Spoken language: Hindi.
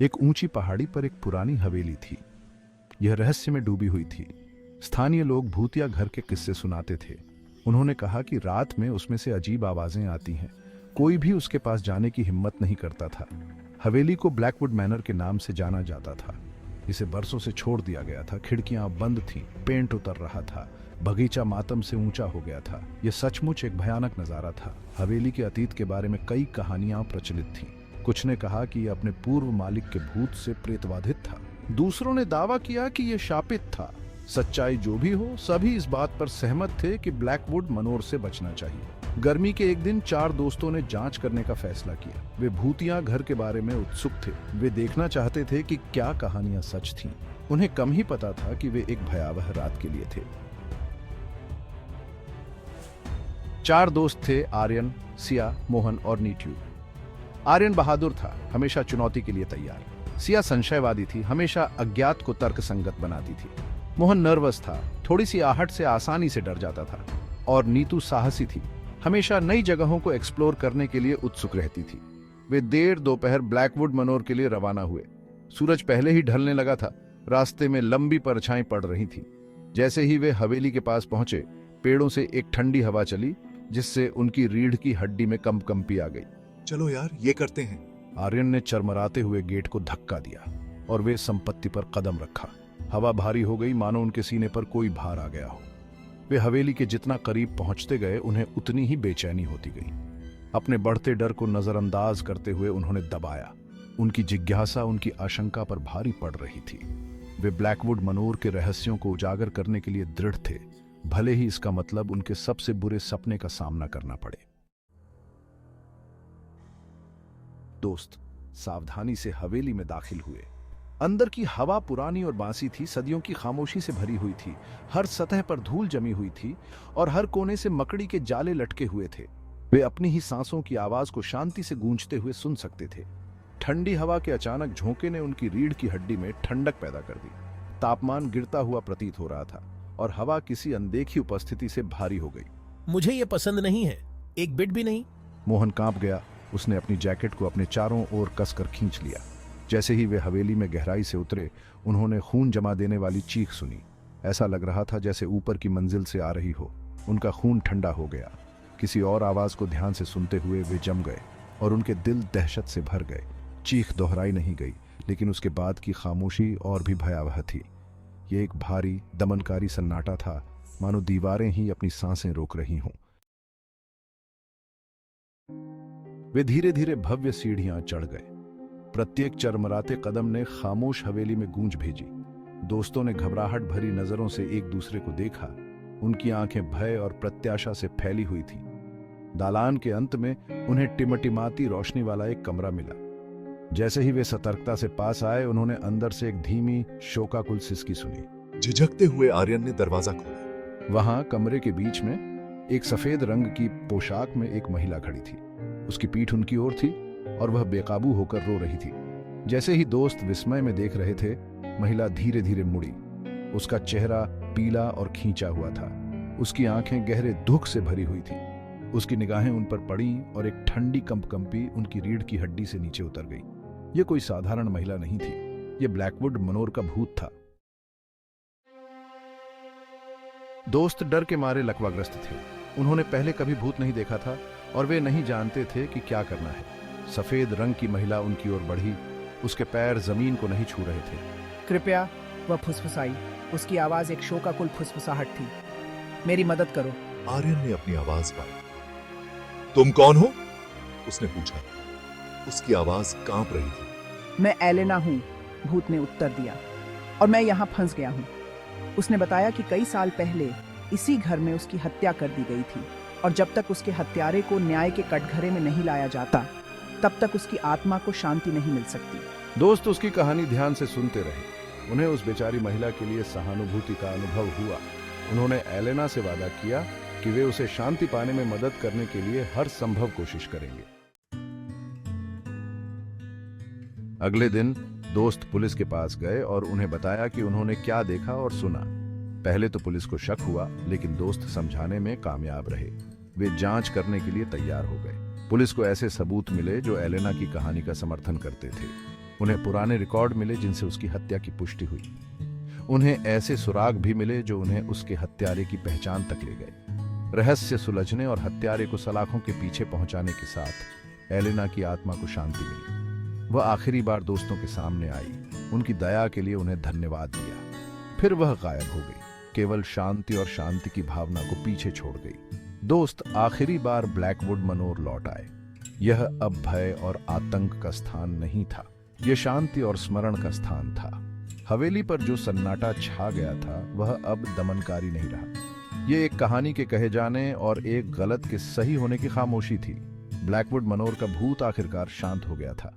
एक ऊंची पहाड़ी पर एक पुरानी हवेली थी। यह रहस्य में डूबी हुई थी। स्थानीय लोग भूतिया घर के किस्से सुनाते थे। उन्होंने कहा कि रात में उसमें से अजीब आवाजें आती हैं। कोई भी उसके पास जाने की हिम्मत नहीं करता था। हवेली को ब्लैकवुड मैनर के नाम से जाना जाता था। इसे बरसों से छोड़ दिया गया था। खिड़कियां बंद थीं, पेंट उतर रहा था, बगीचा मातम से ऊंचा हो गया था। यह सचमुच एक भयानक नजारा था। हवेली के अतीत के बारे में कई कहानियां प्रचलित थीं। कुछ ने कहा कि यह अपने पूर्व मालिक के भूत से प्रेतबाधित था। दूसरों ने दावा किया कि यह शापित था। सच्चाई जो भी हो, सभी इस बात पर सहमत थे कि ब्लैकवुड मनोर से बचना चाहिए। गर्मी के एक दिन 4 दोस्तों ने जांच करने का फैसला किया। वे भूतिया घर के बारे में उत्सुक थे। वे देखना चाहते थे कि क्या कहानियां सच थीं। उन्हें कम ही पता था कि वे एक भयावह रात के लिए थे। 4 दोस्त थे, आर्यन, सिया, मोहन और नीटू। आर्यन बहादुर था, हमेशा चुनौती के लिए तैयार। सिया संशयवादी थी, हमेशा अज्ञात को तर्कसंगत बनाती थी। मोहन नर्वस था, थोड़ी सी आहट से आसानी से डर जाता था। और नीतू साहसी थी, हमेशा नई जगहों को एक्सप्लोर करने के लिए उत्सुक रहती थी। वे देर दोपहर ब्लैकवुड मनोर के लिए रवाना हुए। सूरज पहले ही ढलने लगा था। रास्ते में लंबी परछाई पड़ रही थी। जैसे ही वे हवेली के पास पहुंचे, पेड़ों से एक ठंडी हवा चली, जिससे उनकी रीढ़ की हड्डी में कंपी आ गई। चलो यार, ये करते हैं। आर्यन ने चरमराते हुए गेट को धक्का दिया और वे संपत्ति पर कदम रखा। हवा भारी हो गई, मानो उनके सीने पर कोई भार आ गया हो। वे हवेली के जितना करीब पहुंचते गए, उन्हें उतनी ही बेचैनी होती गई। अपने बढ़ते डर को नजरअंदाज करते हुए उन्होंने दबाया। उनकी जिज्ञासा उनकी आशंका पर भारी पड़ रही थी। वे ब्लैकवुड मनोर के रहस्यों को उजागर करने के लिए दृढ़ थे, भले ही इसका मतलब उनके सबसे बुरे सपने का सामना करना पड़े। दोस्त सावधानी से हवेली में दाखिल हुए। अंदर की हवा पुरानी और बासी थी, सदियों की खामोशी से भरी हुई थी। हर सतह पर धूल जमी हुई थी और हर कोने से मकड़ी के जाले लटके हुए थे। वे अपनी ही सांसों की आवाज को शांति से गूंजते हुए सुन सकते थे। ठंडी हवा के अचानक झोंके ने उनकी रीढ़ की हड्डी में ठंडक पैदा कर दी। तापमान गिरता हुआ प्रतीत हो रहा था और हवा किसी अनदेखी उपस्थिति से भारी हो गई। मुझे ये पसंद नहीं है, एक बिट भी नहीं। मोहन कांप गया। उसने अपनी जैकेट को अपने चारों ओर कसकर खींच लिया। जैसे ही वे हवेली में गहराई से उतरे, उन्होंने खून जमा देने वाली चीख सुनी। ऐसा लग रहा था जैसे ऊपर की मंजिल से आ रही हो। उनका खून ठंडा हो गया। किसी और आवाज को ध्यान से सुनते हुए वे जम गए और उनके दिल दहशत से भर गए। चीख दोहराई नहीं गई, लेकिन उसके बाद की खामोशी और भी भयावह थी। ये एक भारी दमनकारी सन्नाटा था, मानो दीवारें ही अपनी सांसें रोक रही हों। वे धीरे धीरे भव्य सीढ़ियां चढ़ गए। प्रत्येक चरमराते कदम ने खामोश हवेली में गूंज भेजी। दोस्तों ने घबराहट भरी नजरों से एक दूसरे को देखा। उनकी आंखें भय और प्रत्याशा से फैली हुई थी। दालान के अंत में उन्हें टिमटिमाती रोशनी वाला एक कमरा मिला। जैसे ही वे सतर्कता से पास आए, उन्होंने अंदर से एक धीमी शोकाकुल सिसकी सुनी। झिझकते हुए आर्यन ने दरवाजा खोला। वहां कमरे के बीच में एक सफेद रंग की पोशाक में एक महिला खड़ी थी। उसकी पीठ उनकी ओर थी और वह बेकाबू होकर रो रही थी। जैसे ही दोस्त विस्मय में देख रहे थे, महिला धीरे धीरे मुड़ी। उसका चेहरा पीला और खींचा हुआ था। उसकी आंखें गहरे दुख से भरी हुई थी। उसकी निगाहें उन पर पड़ी और एक ठंडी कंपी उनकी रीढ़ की हड्डी से नीचे उतर गई। यह कोई साधारण महिला नहीं थी, यह ब्लैकवुड मनोर का भूत था। दोस्त डर के मारे लकवाग्रस्त थे। उन्होंने पहले कभी भूत नहीं देखा था और वे नहीं जानते थे कि क्या करना है। सफेद रंग की महिला उनकी ओर बढ़ी। उसके पैर जमीन को नहीं छू रहे थे। कृपया, वह फुसफुसाई। उसकी आवाज एक शोकाकुल फुसफुसाहट थी। मेरी मदद करो। आर्यन ने अपनी आवाज पाई। तुम कौन हो? उसने पूछा। उसकी आवाज कांप रही थी। मैं एलेना हूँ, भूत ने उत्तर दिया, और मैं यहाँ फंस गया हूँ। उसने बताया कि कई साल पहले इसी घर में उसकी हत्या कर दी गई थी, और जब तक उसके हत्यारे को न्याय के कटघरे में नहीं लाया जाता, तब तक उसकी आत्मा को शांति नहीं मिल सकती। दोस्त उसकी कहानी ध्यान से सुनते रहे। उन्हें उस बेचारी महिला के लिए सहानुभूति का अनुभव हुआ। उन्होंने एलेना से वादा किया कि वे उसे शांति पाने में मदद करने के लिए हर संभव कोशिश करेंगे। अगले दिन दोस्त पुलिस के पास गए और उन्हें बताया कि उन्होंने क्या देखा और सुना। पहले तो पुलिस को शक हुआ, लेकिन दोस्त समझाने में कामयाब रहे। वे जांच करने के लिए तैयार हो गए। पुलिस को ऐसे सबूत मिले जो एलेना की कहानी का समर्थन करते थे। उन्हें पुराने रिकॉर्ड मिले जिनसे उसकी हत्या की पुष्टि हुई। उन्हें ऐसे सुराग भी मिले जो उन्हें उसके हत्यारे की पहचान तक ले गए। रहस्य सुलझने और हत्यारे को सलाखों के पीछे पहुंचाने के साथ एलेना की आत्मा को शांति मिली। वह आखिरी बार दोस्तों के सामने आई, उनकी दया के लिए उन्हें धन्यवाद दिया। फिर वह गायब हो गई, केवल शांति और शांति की भावना को पीछे छोड़ गई। दोस्त आखिरी बार ब्लैकवुड मनोर लौट आए। यह अब भय और आतंक का स्थान नहीं था, यह शांति और स्मरण का स्थान था। हवेली पर जो सन्नाटा छा गया था वह अब दमनकारी नहीं रहा। यह एक कहानी के कहे जाने और एक गलत के सही होने की खामोशी थी। ब्लैकवुड मनोर का भूत आखिरकार शांत हो गया था।